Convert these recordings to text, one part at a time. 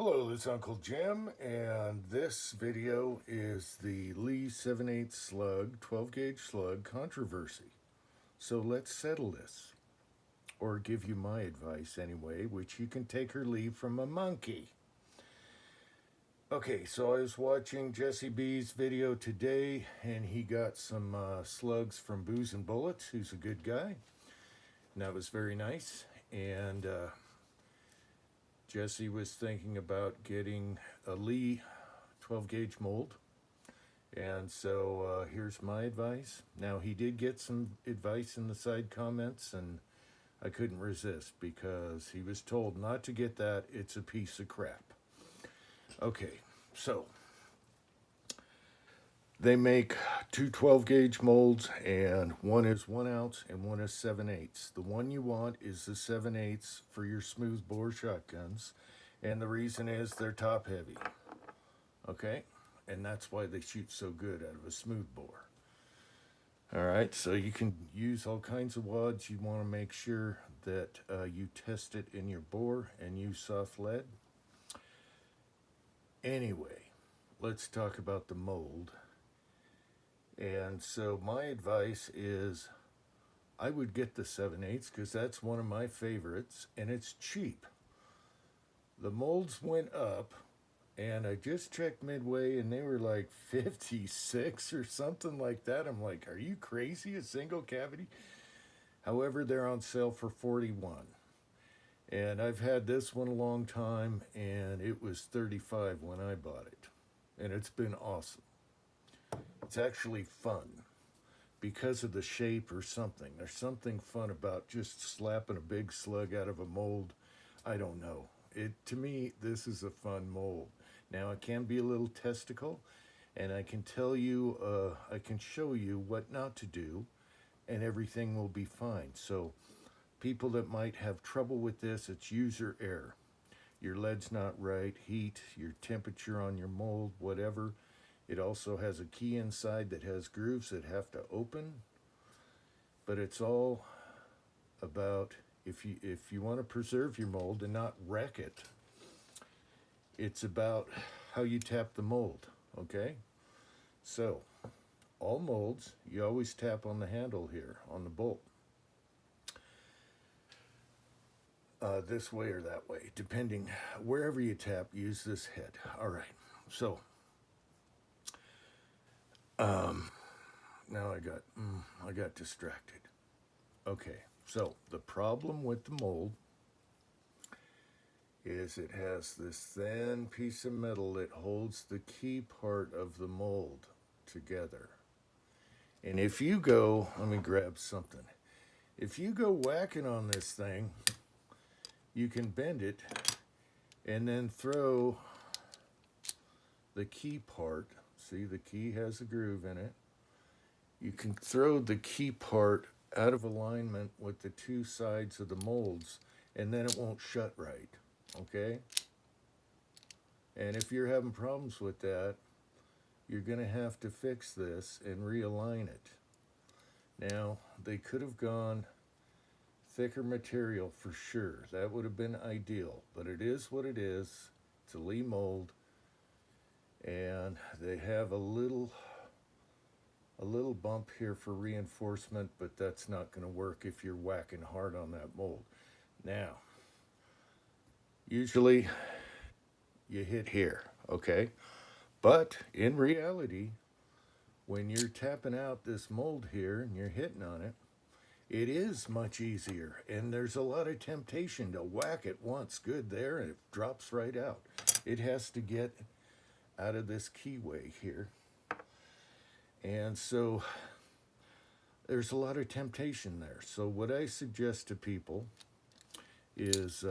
Hello, this is Uncle Jim, and this video is the Lee 7/8 slug, 12 gauge slug controversy. So let's settle this, or give you my advice anyway, which you can take or leave from a monkey. Okay, so I was watching Jesse B's video today, and he got some slugs from Booze and Bullets, who's a good guy, and that was very nice. And Jesse was thinking about getting a Lee 12 gauge mold. And so here's my advice. Now, he did get some advice in the side comments, and I couldn't resist because he was told not to get that. It's a piece of crap. Okay, so they make two 12 gauge molds, and one is 1 ounce and one is 7/8. The one you want is the 7/8 for your smooth bore shotguns, and the reason is they're top heavy. Okay, and that's why they shoot so good out of a smooth bore. All right, so you can use all kinds of wads. You want to make sure that you test it in your bore and use soft lead. Anyway, let's talk about the mold. And so my advice is I would get the 7/8 because that's one of my favorites, and it's cheap. The molds went up, and I just checked Midway, and they were like 56 or something like that. I'm like, are you crazy? A single cavity? However, they're on sale for 41. And I've had this one a long time, and it was 35 when I bought it. And it's been awesome. It's actually fun because of the shape or something. There's something fun about just slapping a big slug out of a mold. I don't know. To me, this is a fun mold. Now, it can be a little testicle, and I can tell you, I can show you what not to do, and everything will be fine. So people that might have trouble with this, it's user error. Your lead's not right, heat, your temperature on your mold, whatever. It also has a key inside that has grooves that have to open. But it's all about if you want to preserve your mold and not wreck it, it's about how you tap the mold, okay? So, all molds, you always tap on the handle here, on the bolt. This way or that way, depending, wherever you tap, use this head. All right, so now I got distracted. Okay, so the problem with the mold is it has this thin piece of metal that holds the key part of the mold together. And if you go, let me grab something. If you go whacking on this thing, you can bend it and then throw the key part. See, the key has a groove in it. You can throw the key part out of alignment with the two sides of the molds, and then it won't shut right, okay? And if you're having problems with that, you're going to have to fix this and realign it. Now, they could have gone thicker material for sure. That would have been ideal, but it is what it is. It's a Lee mold, and they have a little bump here for reinforcement, but that's not going to work if you're whacking hard on that mold. Now, usually you hit here, okay? But in reality, when you're tapping out this mold here and you're hitting on it, it is much easier, and there's a lot of temptation to whack it once good there, and it drops right out. It has to get out of this keyway here. And so there's a lot of temptation there. So what I suggest to people is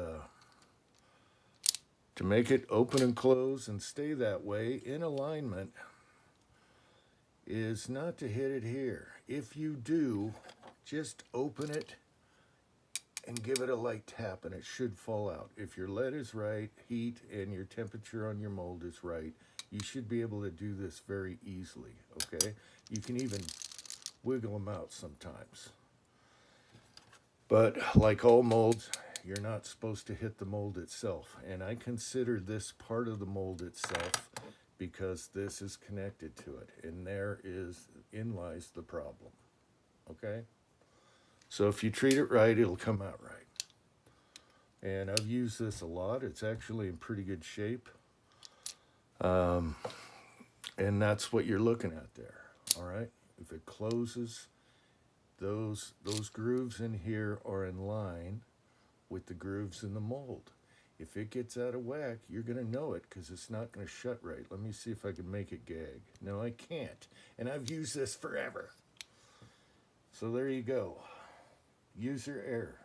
to make it open and close and stay that way in alignment is not to hit it here. If you do, just open it and give it a light tap and it should fall out. If your lead is right, heat, and your temperature on your mold is right, you should be able to do this very easily, okay? You can even wiggle them out sometimes. But like all molds, you're not supposed to hit the mold itself. And I consider this part of the mold itself because this is connected to it. And in lies the problem. Okay? So if you treat it right, it'll come out right. And I've used this a lot. It's actually in pretty good shape. And that's what you're looking at there. All right? If it closes, those grooves in here are in line with the grooves in the mold. If it gets out of whack, you're going to know it because it's not going to shut right. Let me see if I can make it gag. No, I can't. And I've used this forever. So there you go. User error.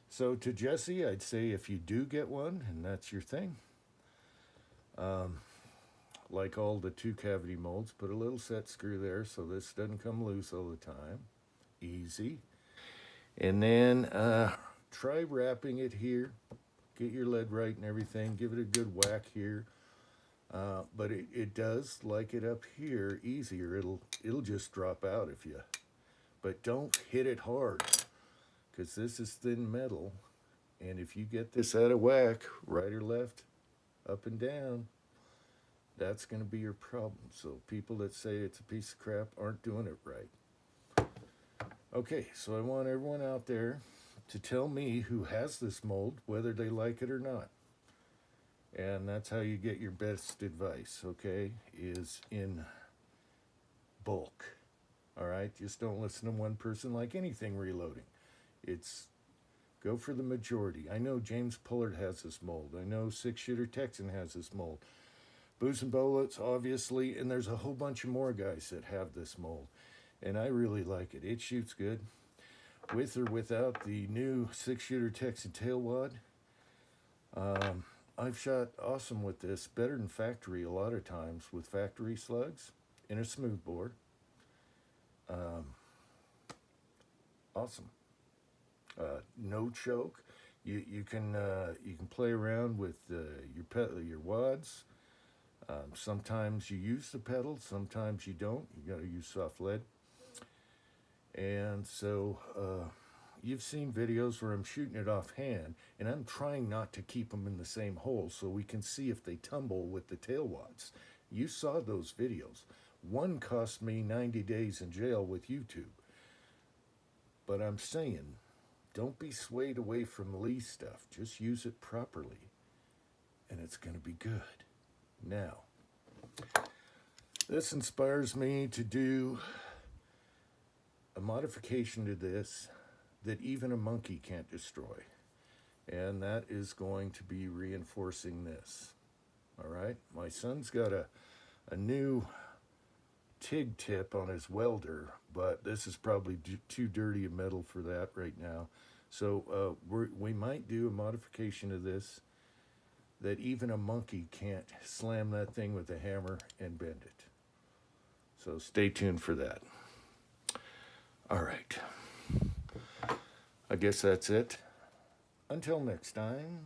So to Jesse, I'd say if you do get one, and that's your thing, like all the 2-cavity molds, put a little set screw there so this doesn't come loose all the time. Easy. And then try wrapping it here. Get your lead right and everything. Give it a good whack here. But it does, like it up here, easier. It'll just drop out if you... But don't hit it hard, because this is thin metal. And if you get this out of whack, right or left, up and down, that's going to be your problem. So people that say it's a piece of crap aren't doing it right. Okay, so I want everyone out there to tell me who has this mold, whether they like it or not. And that's how you get your best advice, okay, is in bulk. All right, just don't listen to one person like anything reloading. It's go for the majority. I know James Pullard has this mold. I know 6-Shooter Texan has this mold. Booze and Bullets, obviously, and there's a whole bunch of more guys that have this mold. And I really like it. It shoots good. With or without the new 6-Shooter Texan tail wad. I've shot awesome with this, better than factory a lot of times with factory slugs in a smoothbore. Awesome. No choke. You can play around with your wads. Sometimes you use the pedal, sometimes you don't. You got to use soft lead. And so you've seen videos where I'm shooting it offhand, and I'm trying not to keep them in the same hole so we can see if they tumble with the tail wads. You saw those videos. One cost me 90 days in jail with YouTube. But I'm saying, don't be swayed away from Lee stuff. Just use it properly, and it's going to be good. Now, this inspires me to do a modification to this that even a monkey can't destroy. And that is going to be reinforcing this. All right? My son's got a new TIG tip on his welder, but this is probably too dirty a metal for that right now. So we might do a modification of this that even a monkey can't slam that thing with a hammer and bend it. So stay tuned for that. All right. I guess that's it. Until next time.